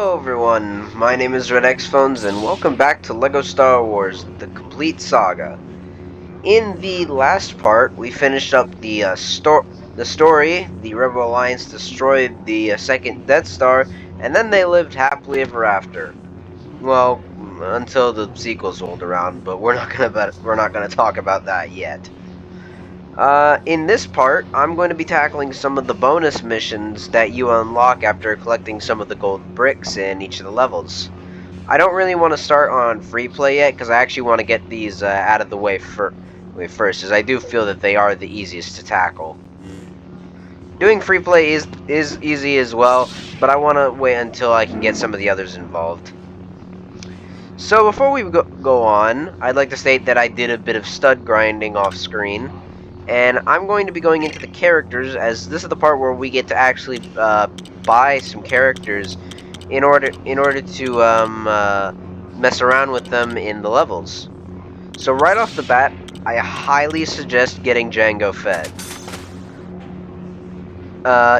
Hello everyone, my name is Redx Phones and welcome back to LEGO Star Wars, the complete saga. In the last part, we finished up the story. The Rebel Alliance destroyed the second Death Star, and then they lived happily ever after. Well, until the sequels rolled around, but we're not gonna talk about that yet. In this part, I'm going to be tackling some of the bonus missions that you unlock after collecting some of the gold bricks in each of the levels. I don't really want to start on free play yet, because I actually want to get these out of the way first, as I do feel that they are the easiest to tackle. Doing free play is easy as well, but I want to wait until I can get some of the others involved. So before we go on, I'd like to state that I did a bit of stud grinding off screen. And I'm going to be going into the characters, as this is the part where we get to actually buy some characters in order to mess around with them in the levels. So right off the bat, I highly suggest getting Jango Fett.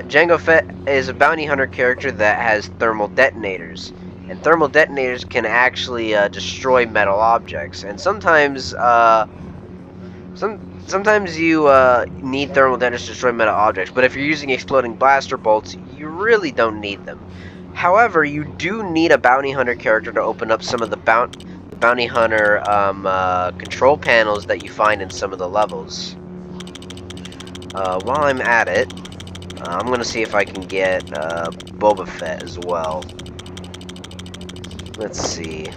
Jango Fett is a bounty hunter character that has thermal detonators, and thermal detonators can actually destroy metal objects, and sometimes Sometimes you need thermal detonators to destroy metal objects, but if you're using exploding blaster bolts, you really don't need them. However, you do need a bounty hunter character to open up some of the bounty hunter control panels that you find in some of the levels. While I'm at it, I'm going to see if I can get Boba Fett as well. Let's see.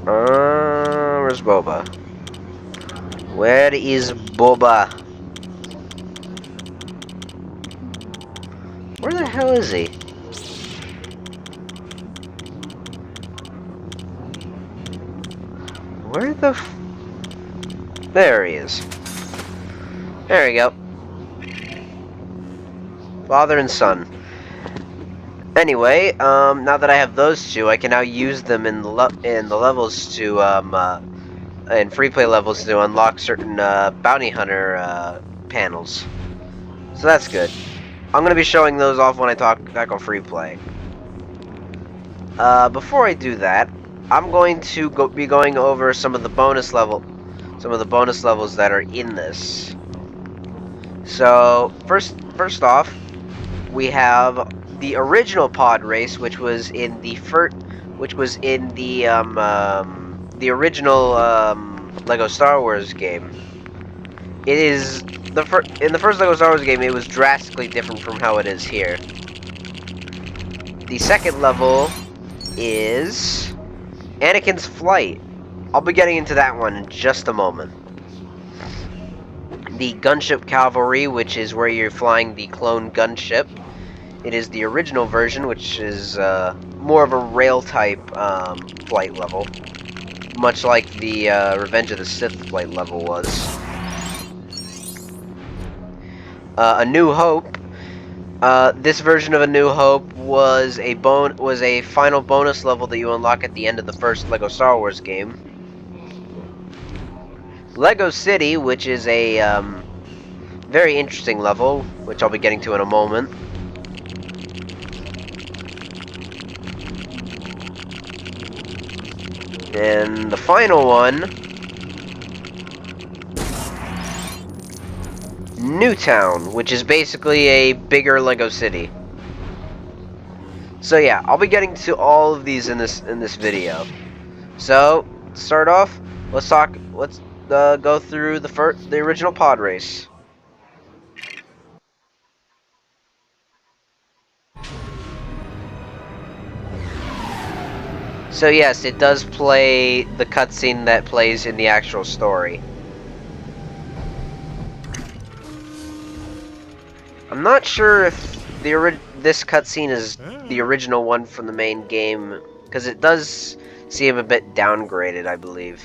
Where's Boba? Where is Boba? Where the hell is he? Where the There he is. There we go. Father and son. Anyway, now that I have those two, I can now use them in the levels to in free play levels to unlock certain bounty hunter panels. So that's good. I'm gonna be showing those off when I tackle free play. Before I do that, I'm going to be going over some of the bonus levels that are in this. So first off, we have the original pod race, which was in the original LEGO Star Wars game. It is in the first LEGO Star Wars game. It was drastically different from how it is here. The second level is Anakin's flight. I'll be getting into that one in just a moment. The Gunship Cavalry, which is where you're flying the clone gunship. It is the original version, which is more of a rail-type flight level, much like the Revenge of the Sith flight level was. A New Hope. This version of A New Hope was a final bonus level that you unlock at the end of the first LEGO Star Wars game. Lego City, which is a very interesting level, which I'll be getting to in a moment. And the final one, Newtown, which is basically a bigger Lego City. So yeah, I'll be getting to all of these in this video. So to start off, let's go through the original pod race. So yes, it does play the cutscene that plays in the actual story. I'm not sure if this cutscene is the original one from the main game, because it does seem a bit downgraded, I believe.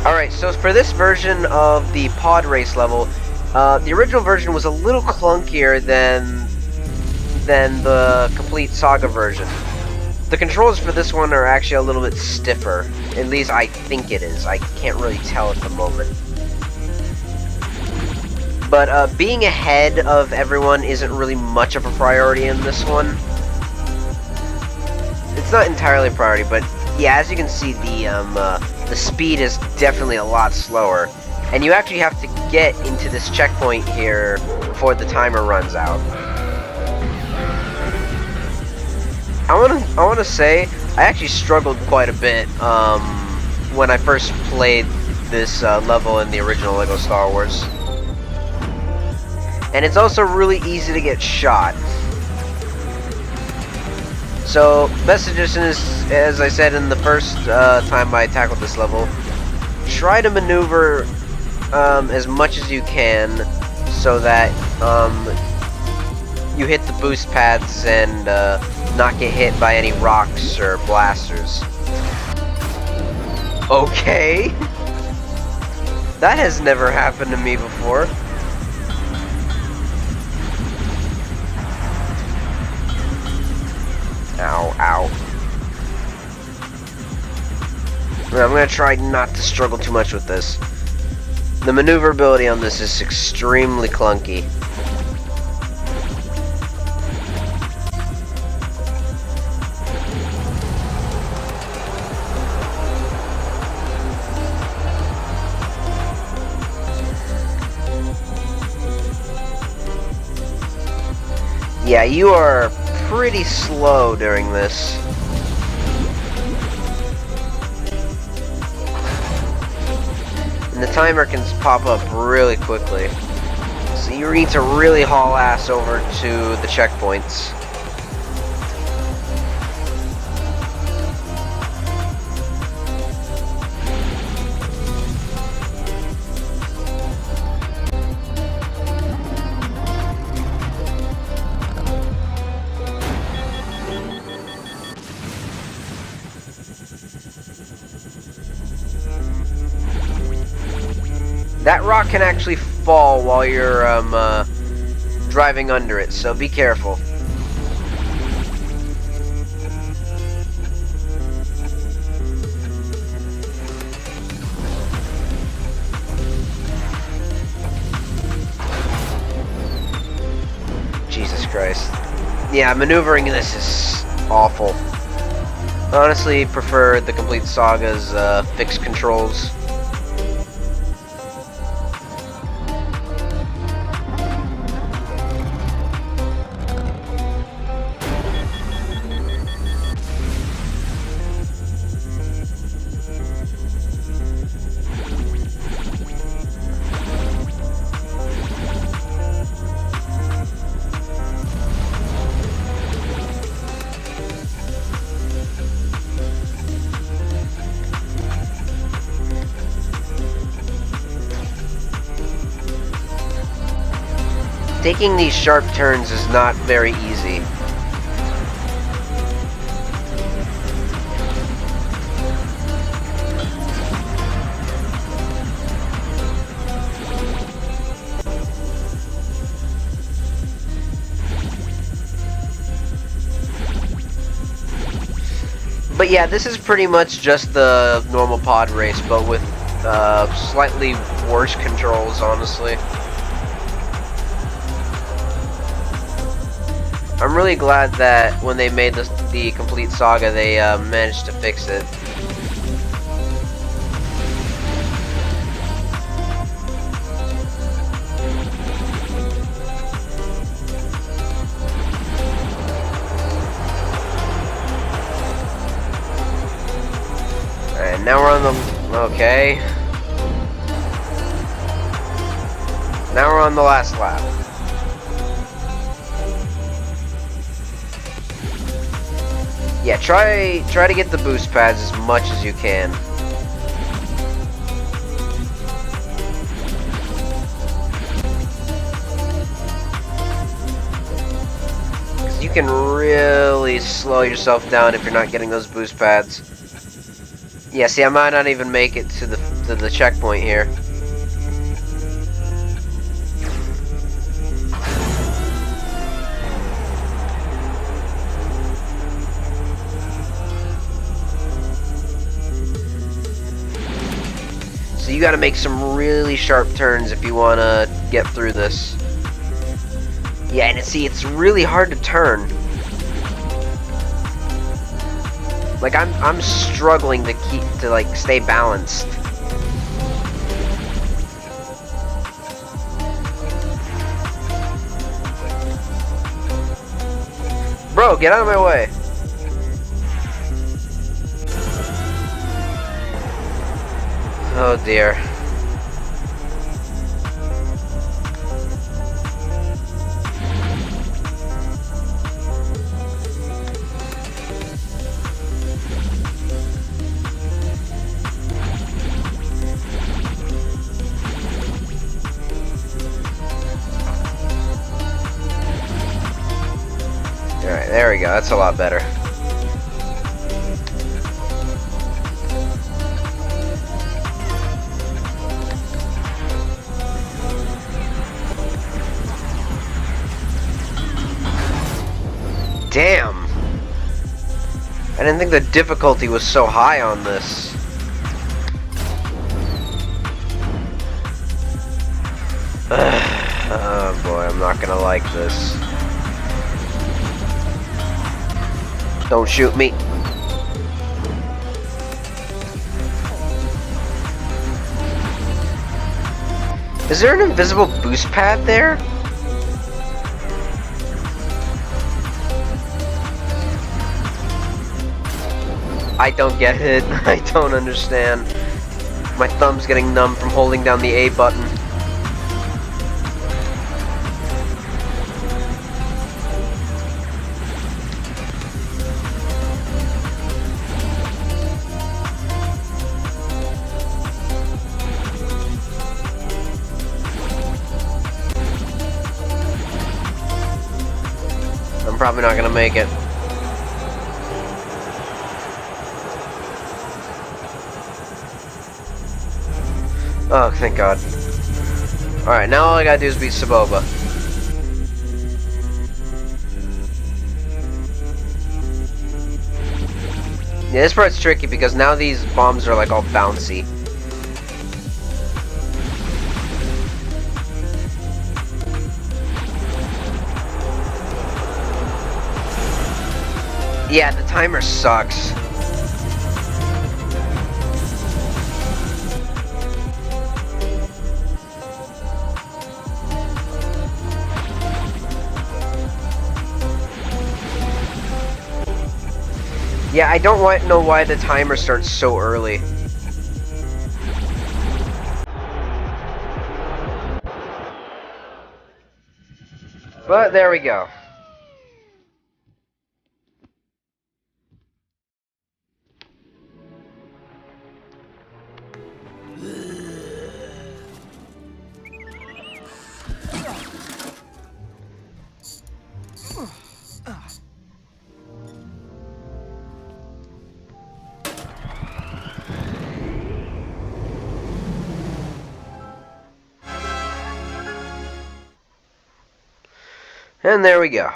Alright, so for this version of the pod race level, the original version was a little clunkier than the complete Saga version. The controls for this one are actually a little bit stiffer. At least I think it is. I can't really tell at the moment. But being ahead of everyone isn't really much of a priority in this one. It's not entirely a priority, but yeah, as you can see, the speed is definitely a lot slower. And you actually have to get into this checkpoint here before the timer runs out. I wanna say I actually struggled quite a bit when I first played this level in the original LEGO Star Wars. And it's also really easy to get shot. So, best suggestion is, as I said in the first time I tackled this level, try to maneuver as much as you can so that you hit the boost pads and not get hit by any rocks or blasters. Okay. That has never happened to me before. Ow, ow. I'm gonna try not to struggle too much with this. The maneuverability on this is extremely clunky. Yeah, you are pretty slow during this. And the timer can pop up really quickly. So you need to really haul ass over to the checkpoints. That rock can actually fall while you're driving under it, so be careful. Jesus Christ. Yeah, maneuvering this is awful. I honestly prefer the complete Saga's fixed controls. Taking these sharp turns is not very easy. But yeah, this is pretty much just the normal pod race, but with slightly worse controls, honestly. I'm really glad that when they made the complete Saga, they managed to fix it. Alright, now we're on the... okay. Now we're on the last lap. Yeah, try to get the boost pads as much as you can. Because you can really slow yourself down if you're not getting those boost pads. Yeah, see, I might not even make it to to the checkpoint here. So you gotta make some really sharp turns if you wanna get through this. Yeah, and see, it's really hard to turn. Like I'm struggling to like stay balanced. Bro, get out of my way. Oh dear. Alright, there we go. That's a lot better. Damn! I didn't think the difficulty was so high on this. Oh boy, I'm not gonna like this. Don't shoot me. Is there an invisible boost pad there? I don't get it. I don't understand. My thumb's getting numb from holding down the A button. I'm probably not gonna make it. Oh, thank God. Alright, now all I gotta do is beat Saboba. Yeah, this part's tricky because now these bombs are like all bouncy. Yeah, the timer sucks. Yeah, I don't know why the timer starts so early. But there we go. And there we go.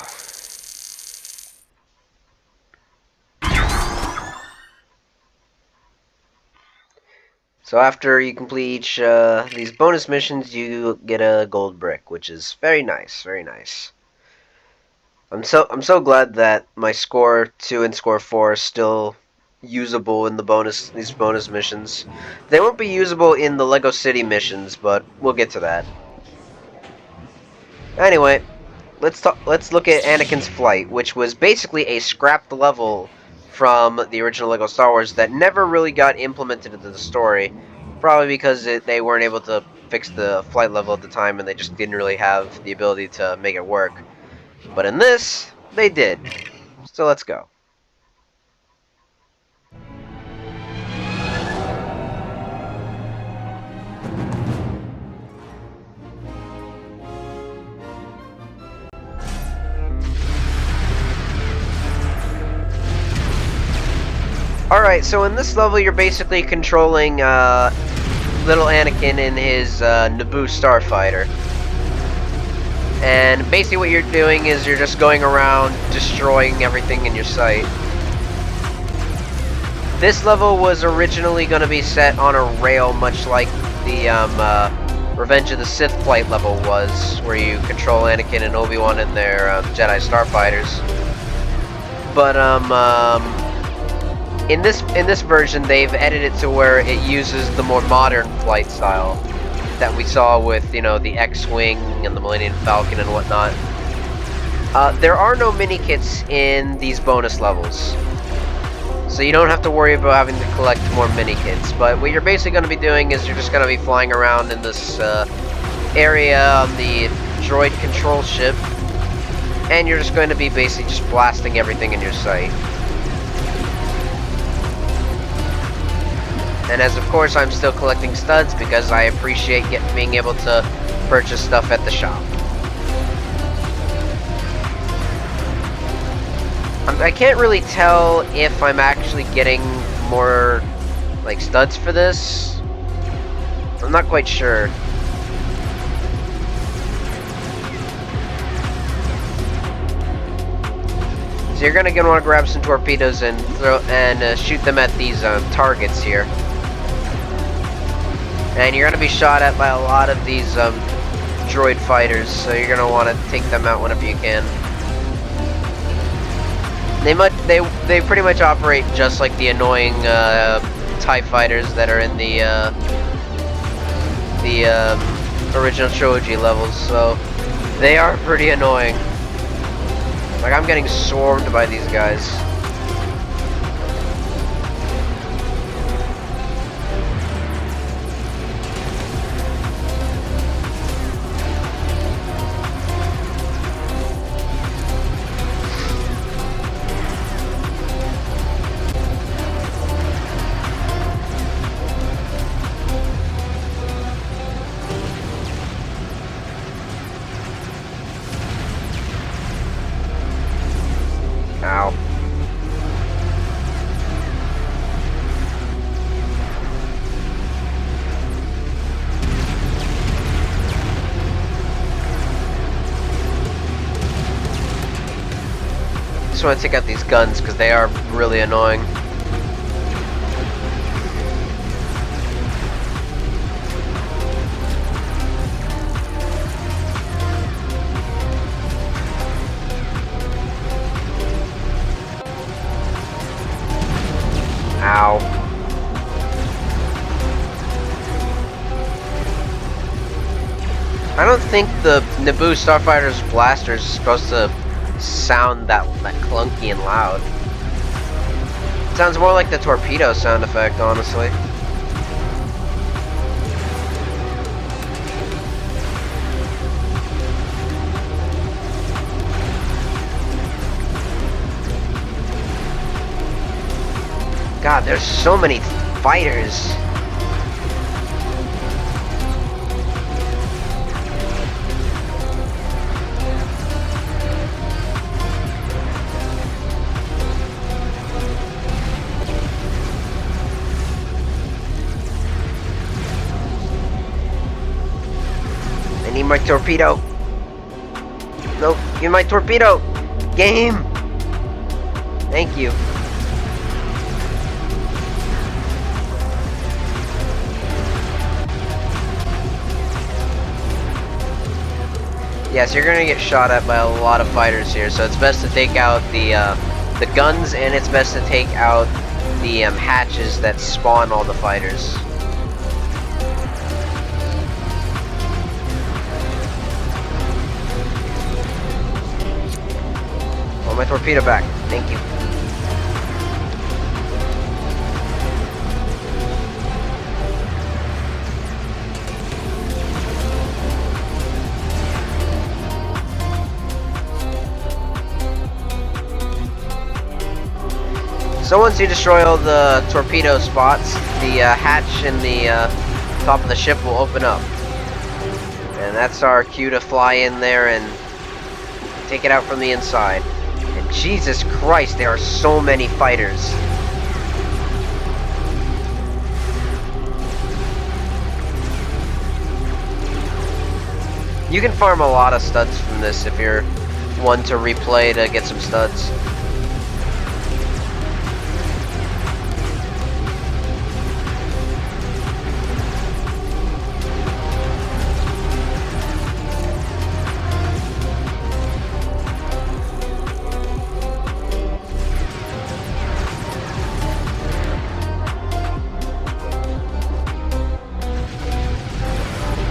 So after you complete each these bonus missions, you get a gold brick, which is very nice, very nice. I'm so glad that my score 2 and score 4 are still usable in these bonus missions. They won't be usable in the Lego City missions, but we'll get to that. Anyway, let's look at Anakin's flight, which was basically a scrapped level from the original Lego Star Wars that never really got implemented into the story, probably because they weren't able to fix the flight level at the time and they just didn't really have the ability to make it work. But in this, they did. So let's go. Alright, so in this level you're basically controlling little Anakin in his Naboo starfighter. And basically what you're doing is you're just going around destroying everything in your sight. This level was originally going to be set on a rail, much like the Revenge of the Sith flight level was, where you control Anakin and Obi-Wan in their Jedi starfighters. But in this version, they've edited it to where it uses the more modern flight style that we saw with, you know, the X-Wing and the Millennium Falcon and whatnot. There are no mini-kits in these bonus levels, so you don't have to worry about having to collect more mini-kits. But what you're basically going to be doing is you're just going to be flying around in this area on the droid control ship, and you're just going to be basically just blasting everything in your sight. And as of course I'm still collecting studs because I appreciate being able to purchase stuff at the shop. I can't really tell if I'm actually getting more like studs for this. I'm not quite sure. So you're gonna want to grab some torpedoes and shoot them at these targets here. And you're going to be shot at by a lot of these droid fighters, so you're going to want to take them out whenever you can. They pretty much operate just like the annoying TIE fighters that are in the original trilogy levels, so they are pretty annoying. Like, I'm getting swarmed by these guys. Ow. Just want to take out these guns because they are really annoying. Ow. I don't think the Naboo Starfighter's blaster is supposed to sound that clunky and loud. It sounds more like the torpedo sound effect, honestly. God, there's so many fighters. I need my torpedo. Nope, give my torpedo. Game. Thank you. Yes, you're gonna get shot at by a lot of fighters here, so it's best to take out the guns, and it's best to take out the hatches that spawn all the fighters. Oh, my torpedo back. Thank you. So once you destroy all the torpedo spots, the hatch in the top of the ship will open up. And that's our cue to fly in there and take it out from the inside. And Jesus Christ, there are so many fighters. You can farm a lot of studs from this if you're one to replay to get some studs.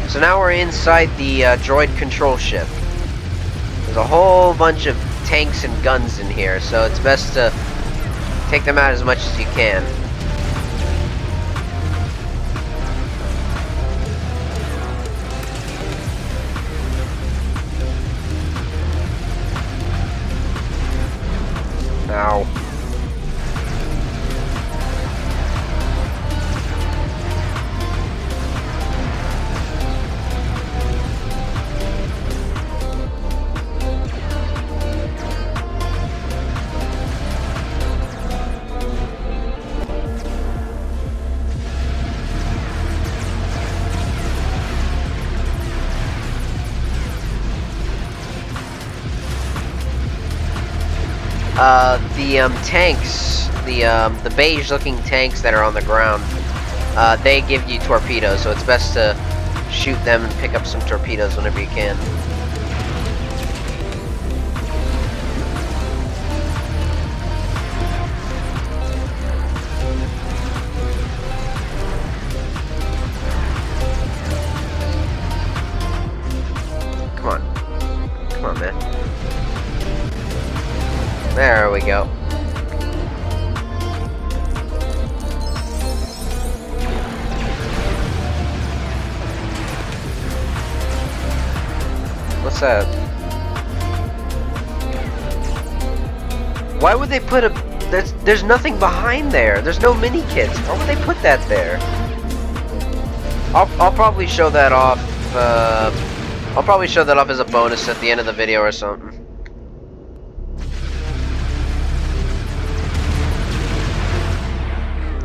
So now we're inside the droid control ship. There's a whole bunch of tanks and guns in here, so it's best to take them out as much as you can. Ow. The tanks, the beige-looking tanks that are on the ground, they give you torpedoes, so it's best to shoot them and pick up some torpedoes whenever you can. Come on. Come on, man. There we go. What's that? Why would they put a... There's nothing behind there. There's no mini kits. Why would they put that there? I'll probably show that off. I'll probably show that off as a bonus at the end of the video or something.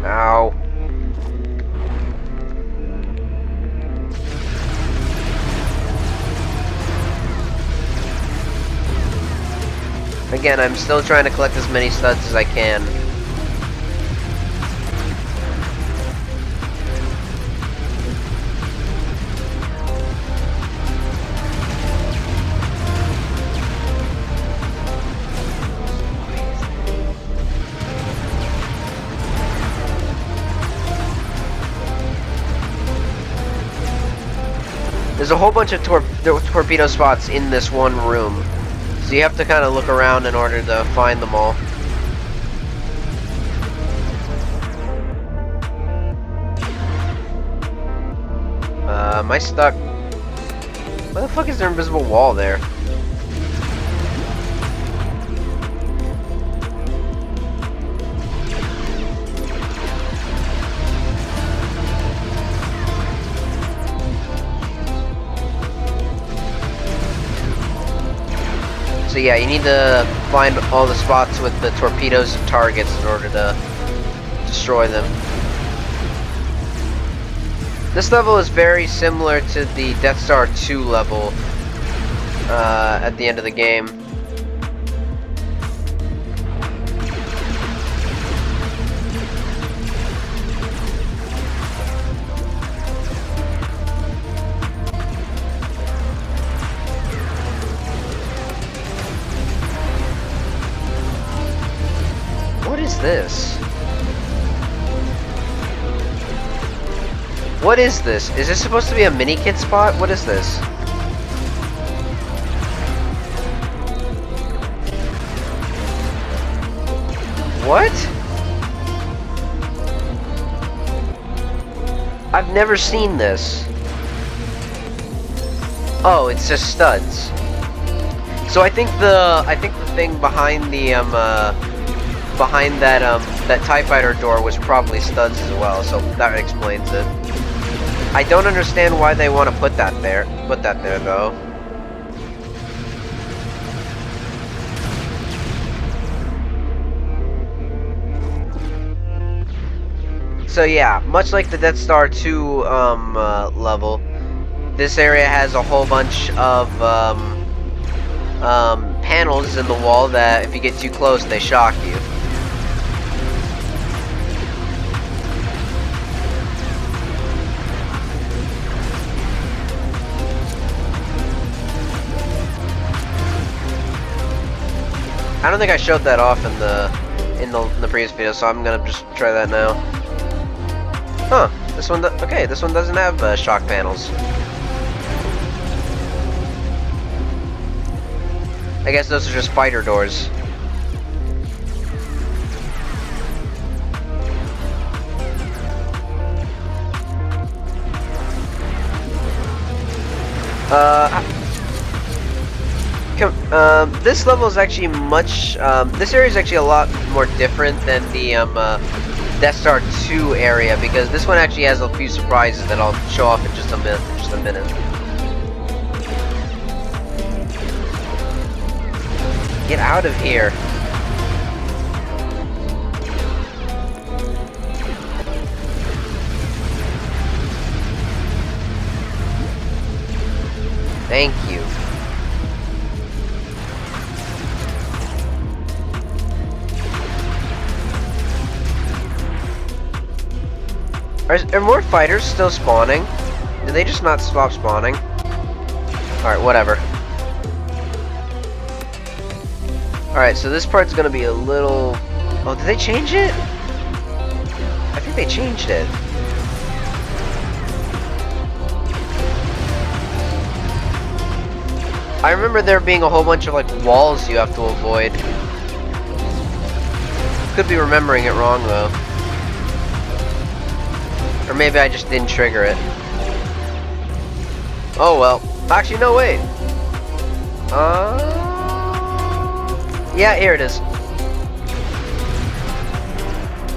Ow. Again, I'm still trying to collect as many studs as I can. There's a whole bunch of torpedo spots in this one room, so you have to kind of look around in order to find them all. Am I stuck? Why the fuck is there an invisible wall there? So yeah, you need to find all the spots with the torpedoes and targets in order to destroy them. This level is very similar to the Death Star 2 level at the end of the game. What is this? What is this? Is this supposed to be a mini kit spot? What is this? What? I've never seen this. Oh, it's just studs. So I think the thing behind the behind that that TIE fighter door was probably studs as well, so that explains it. I don't understand why they want to put that there though. So yeah, much like the Death Star 2 level, This area has a whole bunch of panels in the wall that if you get too close, they shock you. I don't think I showed that off in the previous video, so I'm gonna just try that now. Huh? This one, okay. This one doesn't have shock panels. I guess those are just spider doors. This level is actually much. This area is actually a lot more different than the Death Star 2 area, because this one actually has a few surprises that I'll show off in just a minute. Get out of here. Thank you. Are more fighters still spawning? Did they just not stop spawning? Alright, whatever. Alright, so this part's gonna be a little... Oh, did they change it? I think they changed it. I remember there being a whole bunch of, like, walls you have to avoid. Could be remembering it wrong, though. Or maybe I just didn't trigger it. Oh, well. Actually, no, wait. Yeah, here it is.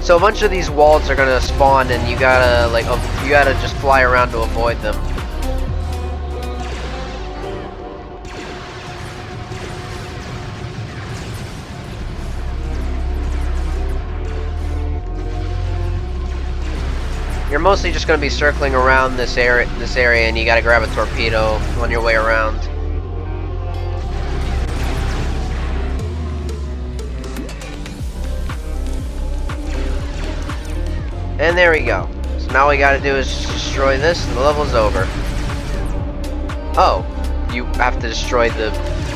So a bunch of these walls are gonna spawn, and you gotta, like, you gotta just fly around to avoid them. You're mostly just going to be circling around this area, and you got to grab a torpedo on your way around. And there we go. So now all we got to do is just destroy this, and the level's over. Oh, you have to destroy the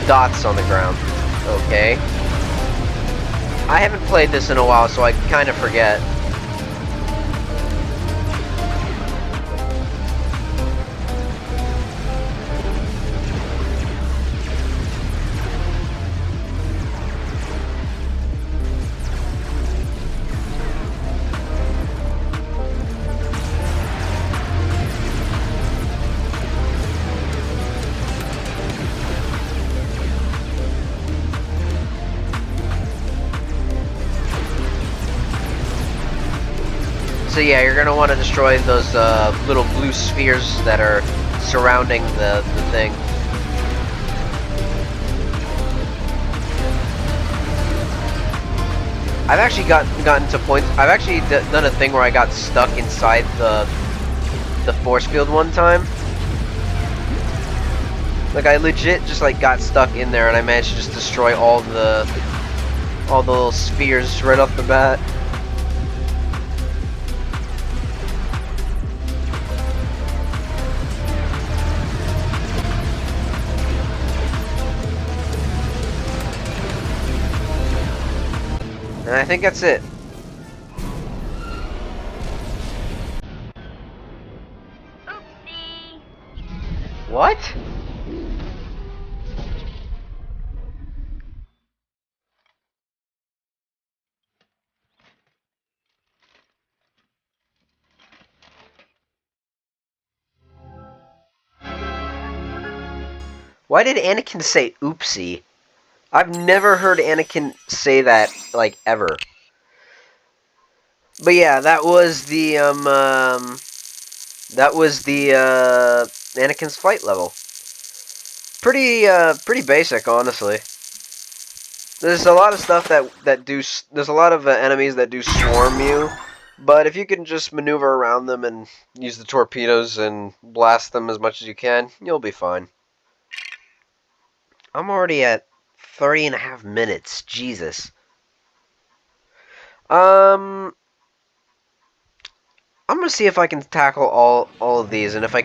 dots on the ground. Okay. I haven't played this in a while, so I kind of forget. So yeah, you're gonna want to destroy those little blue spheres that are surrounding the thing. I've actually gotten to points. I've actually done a thing where I got stuck inside the force field one time. Like I legit just like got stuck in there, and I managed to just destroy all the little spheres right off the bat. And I think that's it. Oopsie. What? Why did Anakin say oopsie? I've never heard Anakin say that, like, ever. But yeah, that was the, Anakin's fight level. Pretty basic, honestly. There's a lot of stuff there's a lot of enemies that do swarm you, But if you can just maneuver around them and use the torpedoes and blast them as much as you can, you'll be fine. I'm already at 30 and a half minutes. Jesus. I'm gonna see if I can tackle all of these, and if I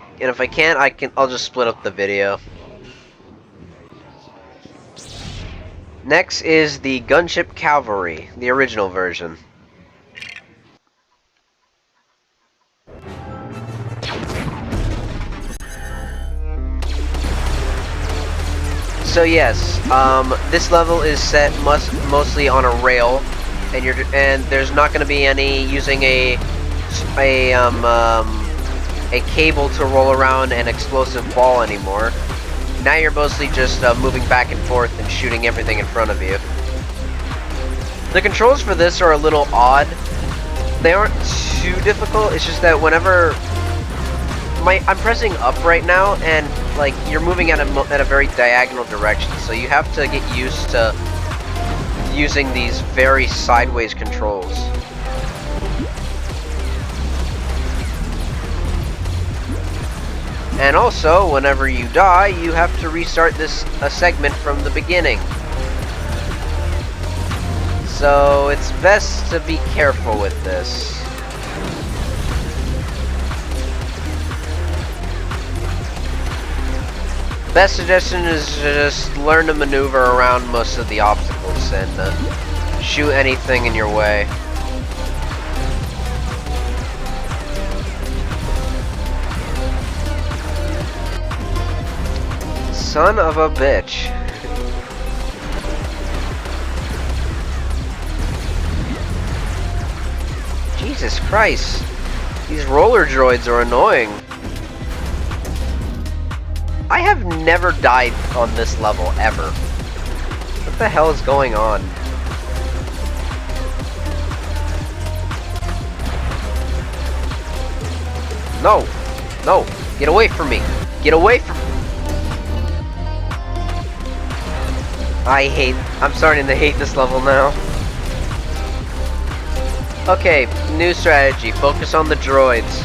can't, I'll just split up the video. Next is the Gunship Cavalry, the original version. So yes, this level is set mostly on a rail, and there's not going to be any using a cable to roll around an explosive ball anymore. Now you're mostly just moving back and forth and shooting everything in front of you. The controls for this are a little odd. They aren't too difficult. It's just that whenever I'm pressing up right now, and like you're moving at a very diagonal direction, so you have to get used to using these very sideways controls. And also, whenever you die, you have to restart a segment from the beginning. So it's best to be careful with this. Best suggestion is to just learn to maneuver around most of the obstacles and shoot anything in your way. Son of a bitch. Jesus Christ. These roller droids are annoying. I have never died on this level, ever. What the hell is going on? No! No! Get away from me! Get away from me! I'm starting to hate this level now. Okay, new strategy. Focus on the droids.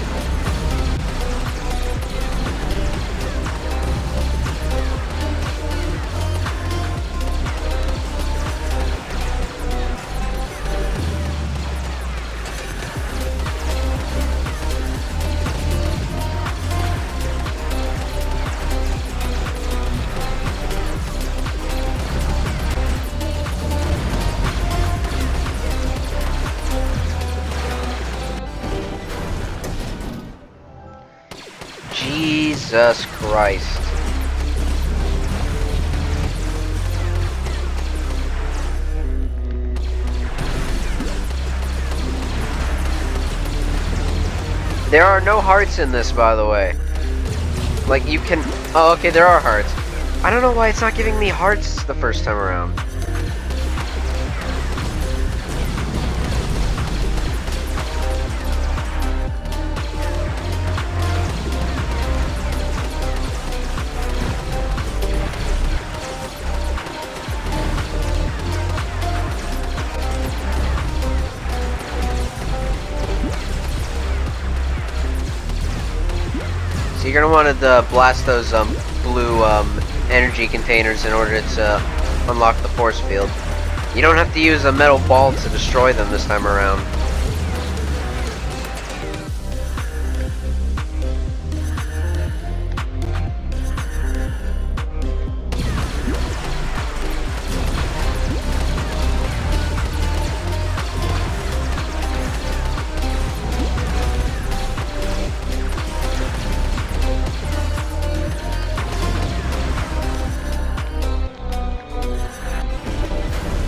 Jesus Christ. There are no hearts in this, by the way. Like, you can... Oh, okay, there are hearts. I don't know why it's not giving me hearts the first time around. So you're gonna want to blast those blue energy containers in order to unlock the force field. You don't have to use a metal ball to destroy them this time around.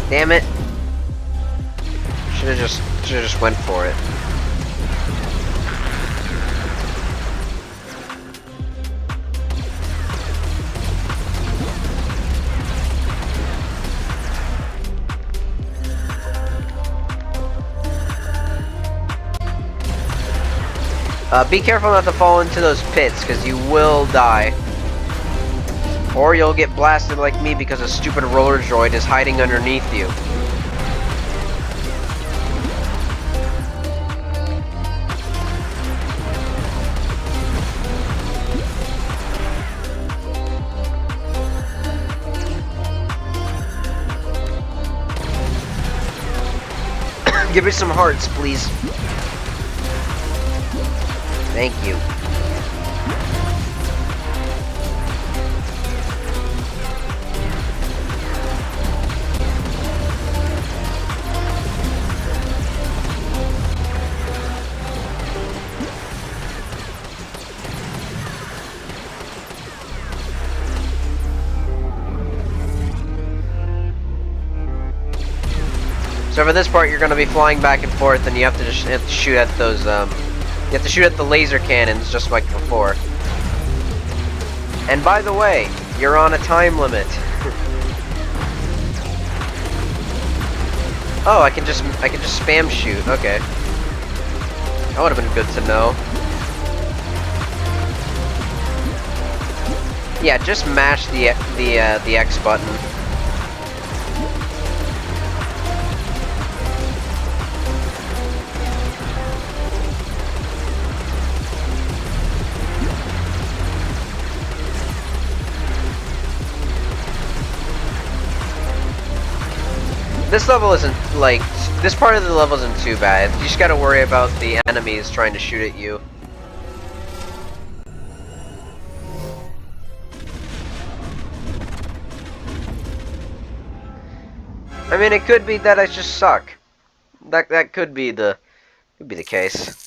Damn it. Should've just went for it. Be careful not to fall into those pits, because you will die. Or you'll get blasted like me because a stupid roller droid is hiding underneath you. Give me some hearts, please. Thank you. So for this part, you're going to be flying back and forth, and you have to just shoot at those. You have to shoot at the laser cannons, just like before. And by the way, you're on a time limit. Oh, I can just spam shoot. Okay, that would have been good to know. Yeah, just mash the X button. This level isn't, like, this part of the level isn't too bad. You just gotta worry about the enemies trying to shoot at you. I mean, it could be that I just suck. That could be the case.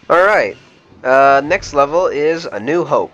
Alright, next level is A New Hope.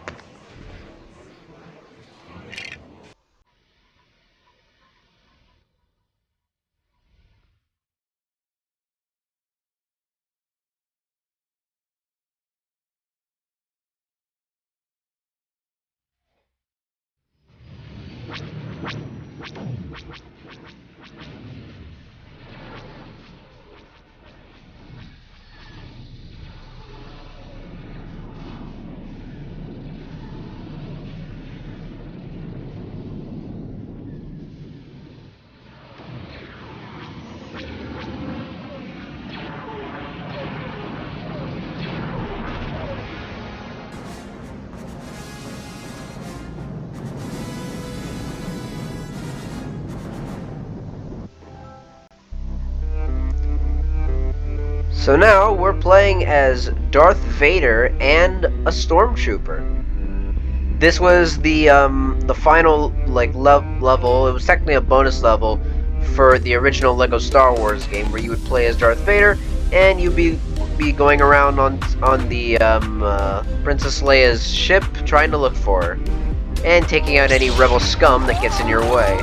So now we're playing as Darth Vader and a Stormtrooper. This was the final level. It was technically a bonus level for the original Lego Star Wars game, where you would play as Darth Vader and you'd be going around on the Princess Leia's ship, trying to look for her and taking out any rebel scum that gets in your way.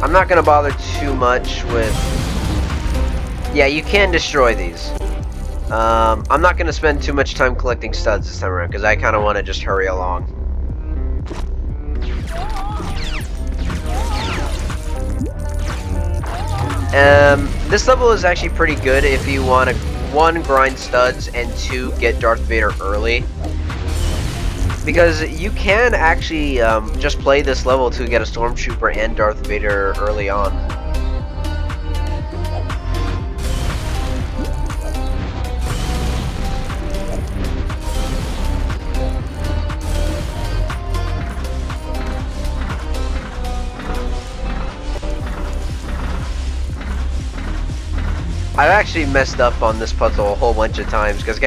I'm not gonna bother too much with... Yeah, you can destroy these. I'm not gonna spend too much time collecting studs this time around, because I kind of want to just hurry along. This level is actually pretty good if you want to, 1, grind studs, and 2, get Darth Vader early. Because you can actually just play this level to get a Stormtrooper and Darth Vader early on. I've actually messed up on this puzzle a whole bunch of times because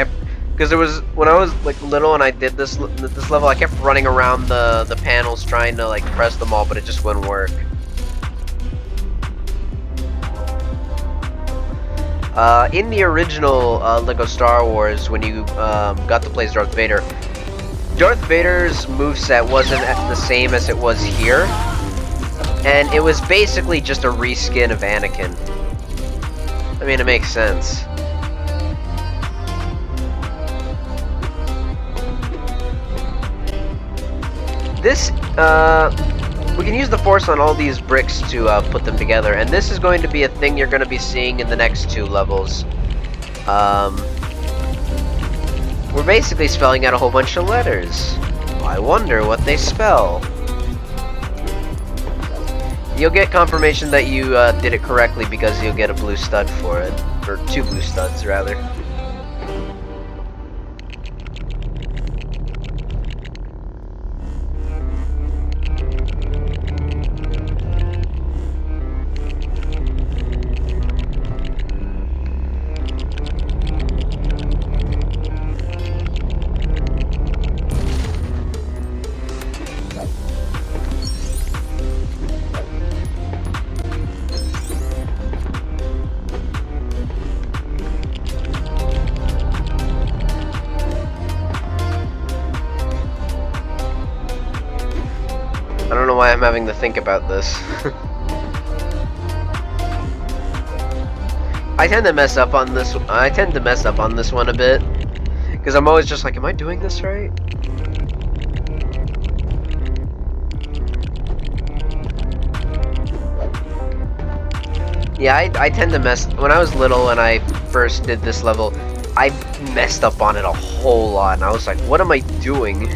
there was, when I was like little and I did this level, I kept running around the panels trying to like press them all, but it just wouldn't work. In the original Lego Star Wars, when you got to play as Darth Vader's moveset wasn't the same as it was here, and it was basically just a reskin of Anakin. I mean, it makes sense. We can use the force on all these bricks to put them together, and this is going to be a thing you're going to be seeing in the next 2 levels. We're basically spelling out a whole bunch of letters. I wonder what they spell. You'll get confirmation that you did it correctly because you'll get a blue stud for it. Or 2 blue studs, rather. I don't know why I'm having to think about this. I tend to mess up on this. I tend to mess up on this one a bit because I'm always just like, am I doing this right? Yeah, I tend to mess. When I was little and I first did this level, I messed up on it a whole lot, and I was like, what am I doing?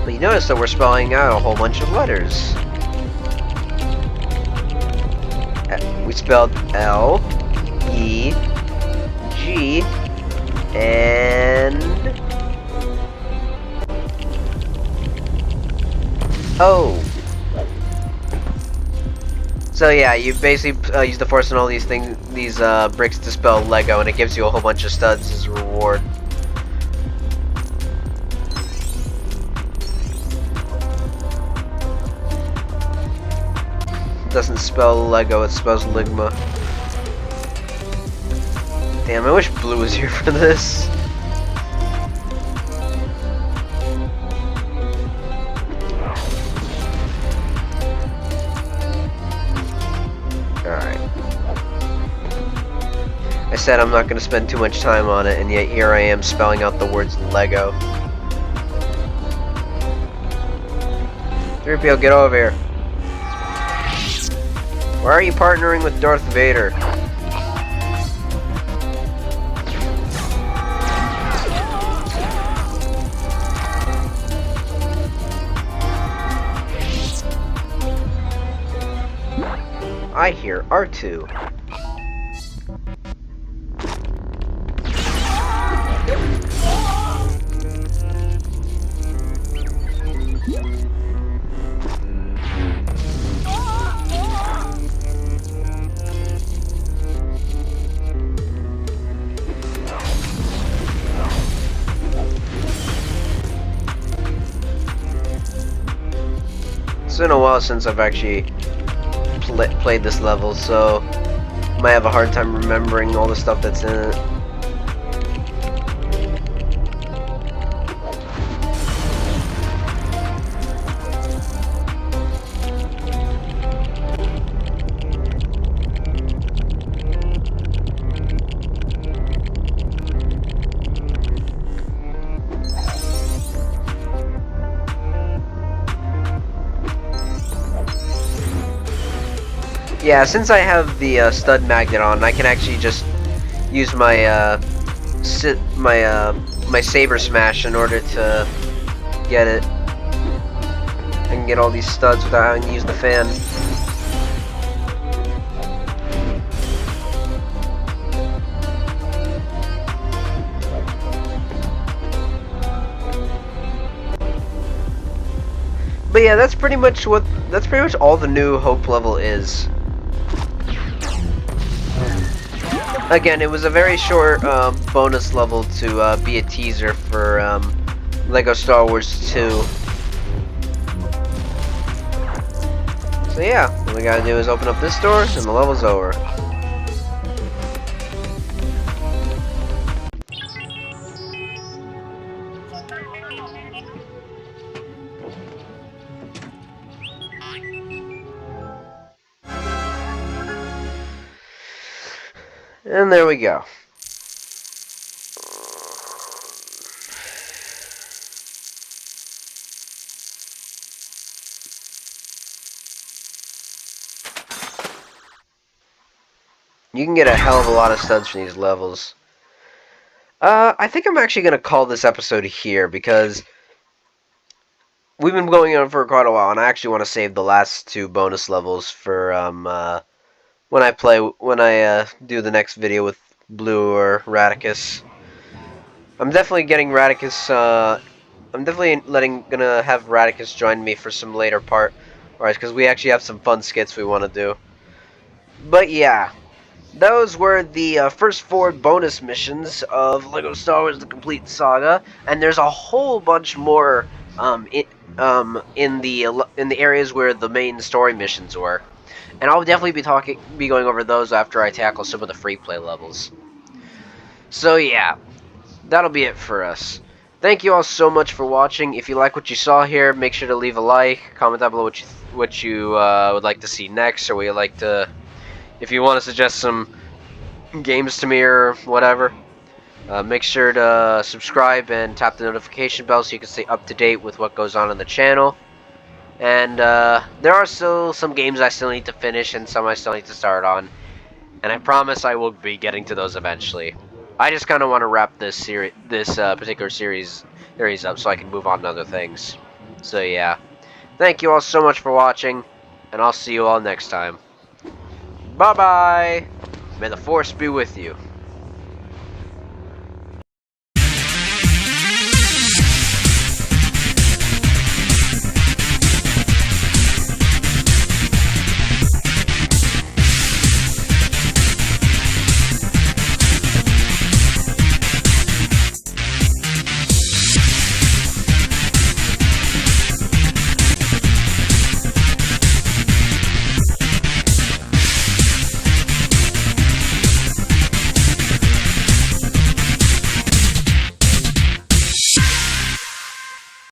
But you notice that we're spelling out a whole bunch of letters. We spelled L, E, G, and O. So yeah, you basically use the force on all these things, these bricks to spell Lego, and it gives you a whole bunch of studs as a reward. Doesn't spell Lego, it spells Ligma. Damn, I wish Blue was here for this. Alright. I said I'm not going to spend too much time on it, and yet here I am spelling out the words Lego. 3PO, get over here. Why are you partnering with Darth Vader? I hear R2. It's been a while since I've actually played this level, so I might have a hard time remembering all the stuff that's in it. Yeah, since I have the stud magnet on, I can actually just use my my saber smash in order to get it. I can get all these studs without having to use the fan. But yeah, that's pretty much all the new Hope level is. Again, it was a very short bonus level to be a teaser for LEGO Star Wars 2. So yeah, all we gotta do is open up this door and the level's over. And there we go. You can get a hell of a lot of studs from these levels. I think I'm actually going to call this episode here because we've been going on for quite a while, and I actually want to save the last 2 bonus levels for when I do the next video with Blue or Radicus. I'm definitely getting Radicus. I'm definitely gonna have Radicus join me for some later part, alright? Because we actually have some fun skits we want to do. But yeah. Those were the first 4 bonus missions of LEGO Star Wars: The Complete Saga, and there's a whole bunch more in the areas where the main story missions were, and I'll definitely be going over those after I tackle some of the free play levels. So yeah, that'll be it for us. Thank you all so much for watching. If you like what you saw here, make sure to leave a like, comment down below what you would like to see next, or what you like to. If you want to suggest some games to me or whatever, make sure to subscribe and tap the notification bell so you can stay up to date with what goes on the channel. And there are still some games I still need to finish and some I still need to start on, and I promise I will be getting to those eventually. I just kind of want to wrap this particular series up so I can move on to other things. So yeah, thank you all so much for watching, and I'll see you all next time. Bye bye. May the Force be with you.